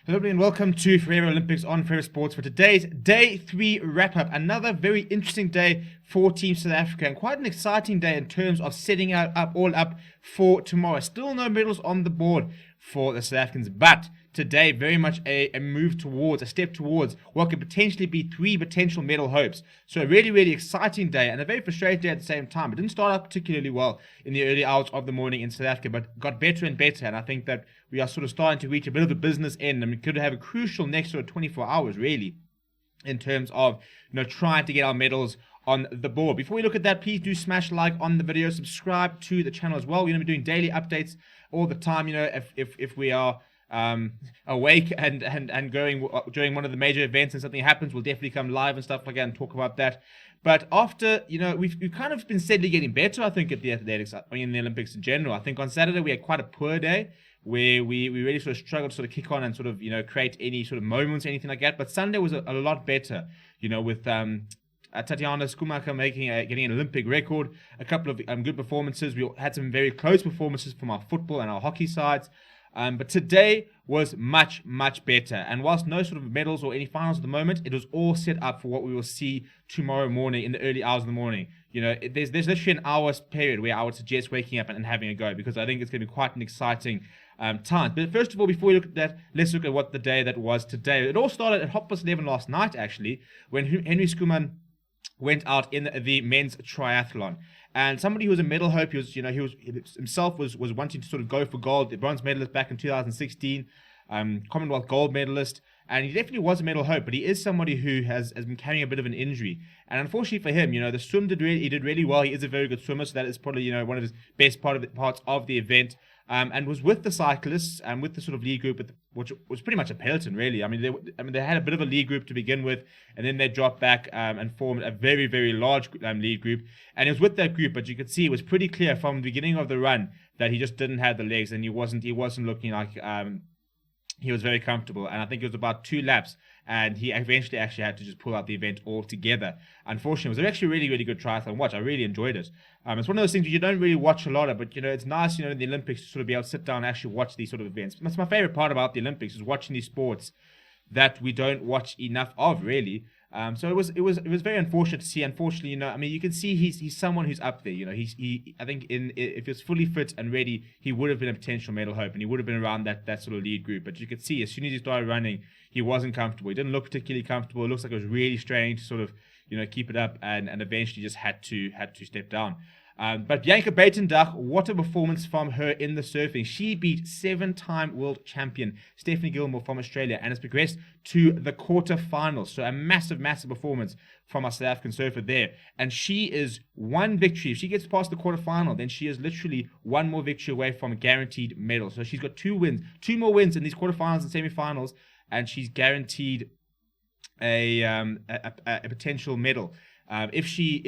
Hello and welcome to Forever Olympics on Forever Sports for today's Day 3 wrap-up. Another very interesting day for Team South Africa and quite an exciting day in terms of setting all up for tomorrow. Still no medals on the board for the South Africans, but today very much a step towards what could potentially be 3 potential medal hopes. So a really, really exciting day and a very frustrating day at the same time. It didn't start out particularly well in the early hours of the morning in South Africa, but got better and better, and I think that we are sort of starting to reach a bit of a business end, and we could have a crucial next sort of 24 hours really in terms of trying to get our medals on the board. Before we look at that, please do smash like on the video, subscribe to the channel as well. We're going to be doing daily updates all the time. If we are awake and going during one of the major events and something happens, we'll definitely come live and stuff like that and talk about that. But after, we've kind of been steadily getting better, I think, at the athletics, in the Olympics in general. I think on Saturday we had quite a poor day where we really sort of struggled to sort of kick on and sort of, create any sort of moments, anything like that. But Sunday was a lot better, with Tatiana Schoemaker getting an Olympic record, a couple of good performances. We had some very close performances from our football and our hockey sides. But today was much, much better. And whilst no sort of medals or any finals at the moment, it was all set up for what we will see tomorrow morning in the early hours of the morning. There's literally an hour's period where I would suggest waking up and having a go, because I think it's going to be quite an exciting time. But first of all, before we look at that, let's look at what the day that was today. It all started at 11:30 last night, actually, when Henry Schoeman went out in the men's triathlon. And somebody who was a medal hope, he himself was wanting to sort of go for gold, the bronze medalist back in 2016, Commonwealth gold medalist, and he definitely was a medal hope, but he is somebody who has been carrying a bit of an injury. And unfortunately for him, the swim did really well. He is a very good swimmer, so that is probably, one of his best parts of the event. And was with the cyclists and with the sort of lead group, which was pretty much a peloton, really. I mean, they had a bit of a lead group to begin with, and then they dropped back and formed a very, very large lead group. And it was with that group, but you could see it was pretty clear from the beginning of the run that he just didn't have the legs, and he wasn't looking like he was very comfortable. And I think it was about 2 laps, and he eventually actually had to just pull out the event altogether. Unfortunately, it was actually a really, really good triathlon watch. I really enjoyed it. It's one of those things you don't really watch a lot of, but it's nice, in the Olympics to sort of be able to sit down and actually watch these sort of events. That's my favorite part about the Olympics, is watching these sports that we don't watch enough of, really. So it was very unfortunate to see. Unfortunately, you can see he's someone who's up there. I think if he was fully fit and ready, he would have been a potential medal hope, and he would have been around that sort of lead group. But you could see as soon as he started running, he wasn't comfortable. He didn't look particularly comfortable. It looks like it was really straining to sort of keep it up, and eventually just had to step down. But Bianca Buitendijk, what a performance from her in the surfing. She beat 7-time world champion Stephanie Gilmore from Australia and has progressed to the quarterfinals. So a massive, massive performance from our South African surfer there. And she is one victory. If she gets past the quarterfinal, then she is literally one more victory away from a guaranteed medal. So she's got 2 more wins in these quarterfinals and semifinals, and she's guaranteed a potential medal. If she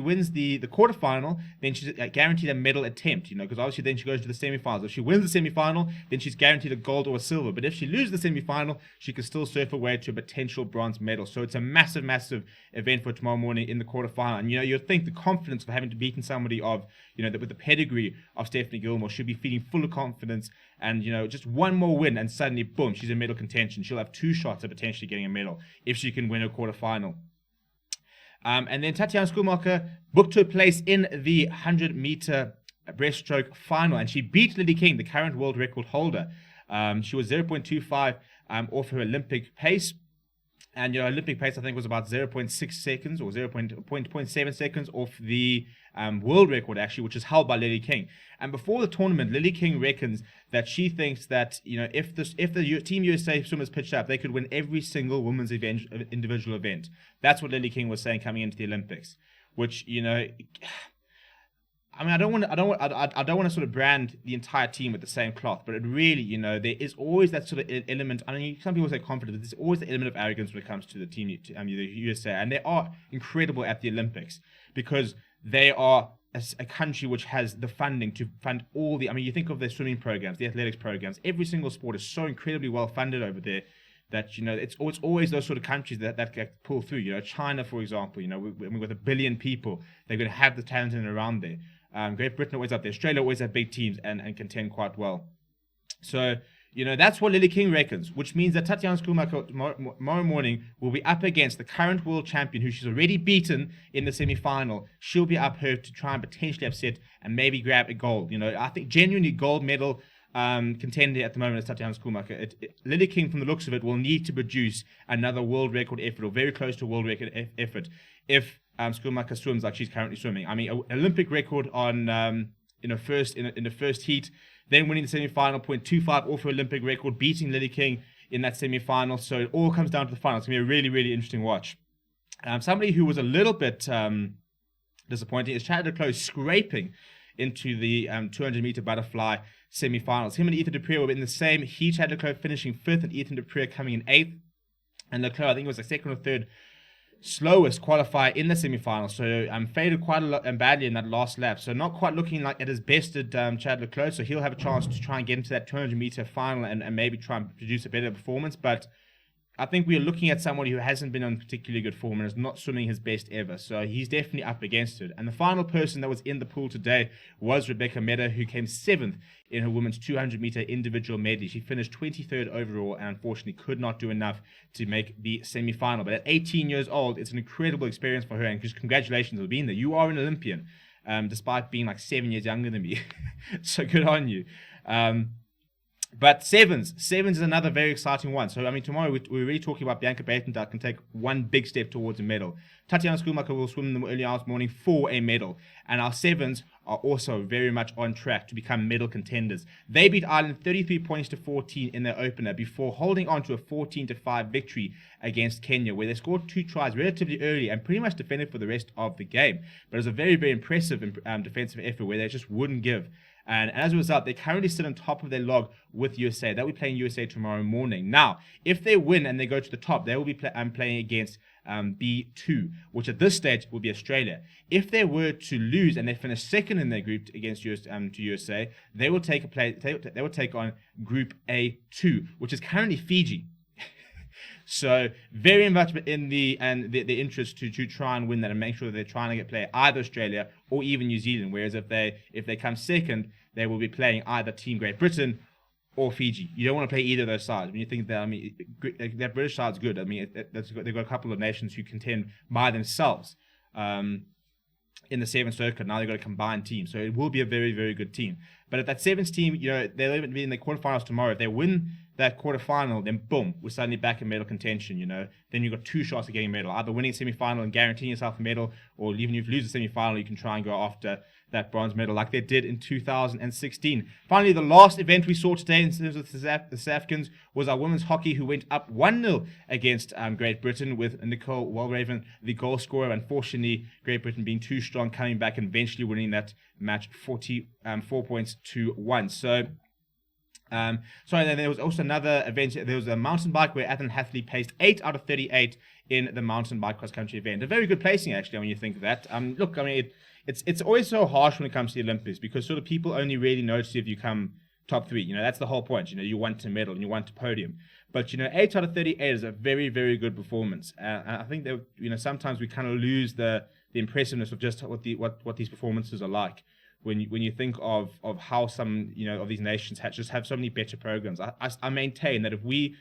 wins the quarterfinal, then she's guaranteed a medal attempt, because obviously then she goes to the semifinals. If she wins the semifinal, then she's guaranteed a gold or a silver. But if she loses the semifinal, she can still surf her way to a potential bronze medal. So it's a massive, massive event for tomorrow morning in the quarterfinal. And you'd think the confidence of having to beaten somebody of with the pedigree of Stephanie Gilmore should be feeling full of confidence. And just one more win, and suddenly boom, she's in medal contention. She'll have 2 shots at potentially getting a medal if she can win a quarterfinal. And then Tatiana Schoemaker booked her place in the 100-meter breaststroke final, and she beat Lily King, the current world record holder. She was 0.25 off her Olympic pace. And Olympic pace, I think, was about 0.6 seconds or 0.7 seconds off the world record, actually, which is held by Lily King. And before the tournament, Lily King reckons that she thinks that if the Team USA swimmers pitched up, they could win every single women's individual event. That's what Lily King was saying coming into the Olympics, which I don't want to sort of brand the entire team with the same cloth, but it really, there is always that sort of element. I mean, some people say confidence, but there's always the element of arrogance when it comes to the team, the USA, and they are incredible at the Olympics because they are a country which has the funding to fund all the. I mean, you think of their swimming programs, the athletics programs. Every single sport is so incredibly well funded over there that it's always those sort of countries that pull through. China, for example. With 1 billion people, they're going to have the talent in and around there. Great Britain always up there. Australia always have big teams and contend quite well. So That's what Lily King reckons, which means that Tatiana Schoonmaker tomorrow morning will be up against the current world champion, who she's already beaten in the semi-final. She'll be up her to try and potentially upset and maybe grab a gold. I think genuinely gold medal contender at the moment is Tatiana Schoonmaker. Lily King, from the looks of it, will need to produce another world record effort, or very close to a world record effort, if Schoonmaker swims like she's currently swimming. I mean, an Olympic record on in the first heat, then winning the semi-final, 0.25 off her Olympic record, beating Lily King in that semi-final. So it all comes down to the final. It's going to be a really, really interesting watch. Somebody who was a little bit disappointing is Chad le Clos, scraping into the 200-meter butterfly semi-finals. Him and Ethan Dupree were in the same heat. Chad le Clos finishing 5th and Ethan Dupree coming in 8th. And le Clos, I think it was the second or third slowest qualifier in the semi-final, so faded quite a lot and badly in that last lap, so not quite looking like at his best at Chad le Clos. So he'll have a chance to try and get into that 200-meter final and maybe try and produce a better performance. But I think we are looking at somebody who hasn't been on particularly good form and is not swimming his best ever, so he's definitely up against it. And the final person that was in the pool today was Rebecca Meder, who came 7th in her women's 200-meter individual medley. She finished 23rd overall and unfortunately could not do enough to make the semi-final. But at 18 years old, it's an incredible experience for her, and just congratulations on being there. You are an Olympian, despite being like 7 years younger than me. So good on you. But sevens is another very exciting one. So, I mean, tomorrow we're really talking about Bianca Buitenhage can take one big step towards a medal. Tatiana Schoonmaker will swim in the early hours morning for a medal. And our sevens are also very much on track to become medal contenders. They beat Ireland 33 points to 14 in their opener before holding on to a 14-5 victory against Kenya, where they scored 2 tries relatively early and pretty much defended for the rest of the game. But it was a very, very impressive defensive effort where they just wouldn't give. And as a result, they currently sit on top of their log with USA. They'll be playing USA tomorrow morning. Now, if they win and they go to the top, they will be playing against B2, which at this stage will be Australia. If they were to lose and they finish second in their group against USA, they will take on Group A2, which is currently Fiji. So very much in the interest to try and win that and make sure that they're trying to play either Australia or even New Zealand. Whereas if they come second, they will be playing either Team Great Britain or Fiji. You don't want to play either of those sides. When you think that, I mean, that British side's good. I mean, they've got a couple of nations who contend by themselves in the seventh circuit. Now they've got a combined team, so it will be a very, very good team. But at that seventh team, they'll even be in the quarterfinals tomorrow. If they win that quarterfinal, then boom, we're suddenly back in medal contention. Then you've got 2 shots at getting a medal, either winning a semi-final and guaranteeing yourself a medal, or even if you lose the semi-final, you can try and go after that bronze medal like they did in 2016. Finally, the last event we saw today in terms of the South Africans was our women's hockey, who went up 1-0 against Great Britain, with Nicole Walraven the goal scorer. Unfortunately, Great Britain being too strong, coming back and eventually winning that match 44 points to 1. So then there was also another event. There was a mountain bike where Ethan Hathley placed 8 out of 38 in the mountain bike cross-country event. A very good placing, actually, when you think of that. Look, I mean, it's always so harsh when it comes to the Olympics, because sort of people only really notice if you come top 3. That's the whole point. You want to medal and you want to podium. But 8 out of 38 is a very, very good performance. And I think that sometimes we kind of lose the impressiveness of just what these performances are like. When you think of how some of these nations just have so many better programs. I maintain that if we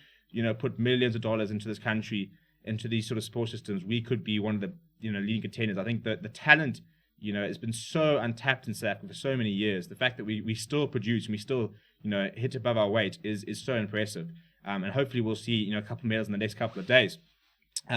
put millions of dollars into this country, into these sort of sports systems, we could be one of the leading contenders. I think that the talent has been so untapped in South Africa for so many years. The fact that we still produce and we still hit above our weight is so impressive. And hopefully we'll see a couple of medals in the next couple of days.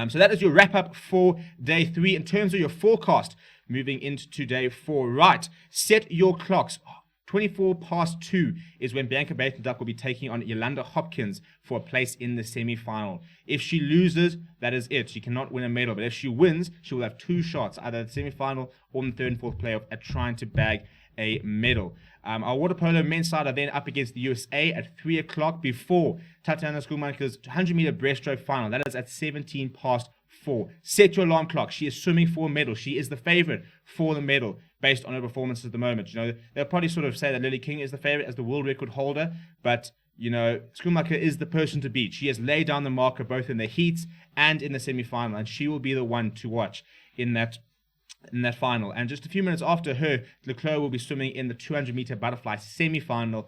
So that is your wrap up for day 3. In terms of your forecast moving into day 4, right, set your clocks. 2:24 is when Bianca Buitenhage will be taking on Yolanda Hopkins for a place in the semi-final. If she loses, that is it. She cannot win a medal. But if she wins, she will have 2 shots, either at the semi-final or in the 3rd and 4th playoff, at trying to bag a medal. Our water polo men's side are then up against the USA at 3 o'clock before Tatiana Schoonmaker's 100-meter breaststroke final. That is at 4:17. Set your alarm clock. She is swimming for a medal. She is the favorite for the medal based on her performance at the moment. They'll probably sort of say that Lily King is the favorite as the world record holder, but Schoonmaker is the person to beat. She has laid down the marker both in the heats and in the semi-final, and she will be the one to watch in that final. And just a few minutes after her, le Clos will be swimming in the 200-meter butterfly semi-final.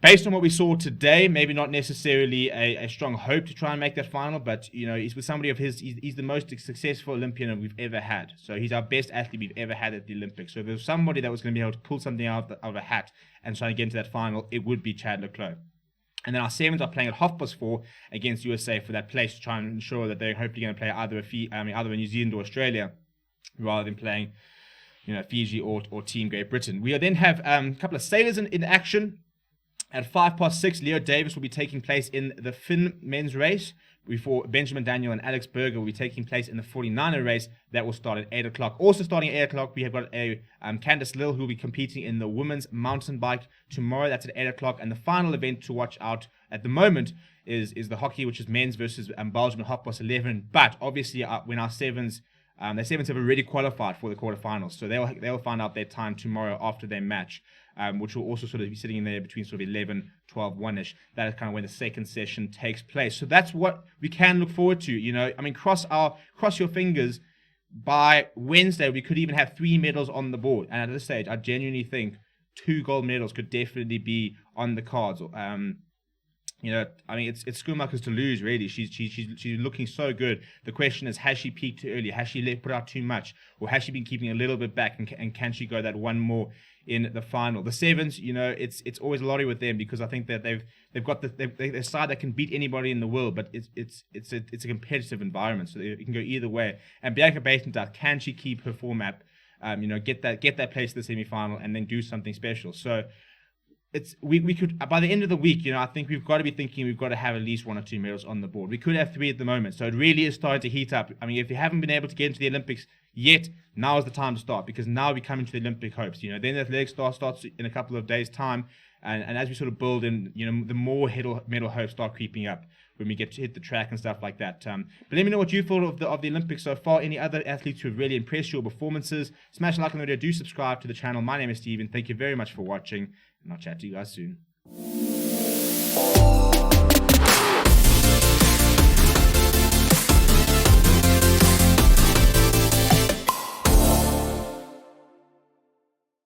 Based on what we saw today, maybe not necessarily a strong hope to try and make that final, but he's with somebody of his. He's the most successful Olympian we've ever had. So he's our best athlete we've ever had at the Olympics. So if there's somebody that was going to be able to pull something out of a hat and try to get into that final, it would be Chad le Clos. And then our sevens are playing at 4:30 against USA for that place to try and ensure that they're hopefully going to play either New Zealand or Australia, rather than playing, Fiji or Team Great Britain. We then have a couple of sailors in action. At 6:05, Leo Davis will be taking place in the Finn men's race, before Benjamin Daniel and Alex Berger will be taking place in the 49er race that will start at 8 o'clock. Also starting at 8 o'clock, we have got Candice Lill, who will be competing in the women's mountain bike tomorrow. That's at 8 o'clock. And the final event to watch out at the moment is the hockey, which is men's versus Belgium at 11:30. But obviously, when our sevens, the sevens have already qualified for the quarterfinals, so they'll find out their time tomorrow after their match, which will also sort of be sitting in there between sort of 11, 12, 1-ish. That is kind of when the second session takes place. So that's what we can look forward to. Cross your fingers. By Wednesday, we could even have 3 medals on the board. And at this stage, I genuinely think 2 gold medals could definitely be on the cards. It's Schoonmaker's to lose, really. She's looking so good. The question is, has she peaked too early? Has she put out too much? Or has she been keeping a little bit back? And can she go that one more in the final? The sevens, it's always a lottery with them, because I think that they've got their side that can beat anybody in the world, but it's a competitive environment, so it can go either way. And Bianca Buitendal, can she keep her format? Get that place to the semi-final and then do something special. So we could, by the end of the week, I think we've got to be thinking we've got to have at least 1 or 2 medals on the board. We could have 3 at the moment, so it really is starting to heat up. If you haven't been able to get into the Olympics yet, now is the time to start, because now we come into the Olympic hopes. Then the athletics starts in a couple of days' time, and as we sort of build in, the more medal hopes start creeping up when we get to hit the track and stuff like that. But let me know what you thought of the Olympics so far. Any other athletes who have really impressed your performances? Smash a like on the video. Do subscribe to the channel. My name is Steven. Thank you very much for watching, and I'll chat to you guys soon.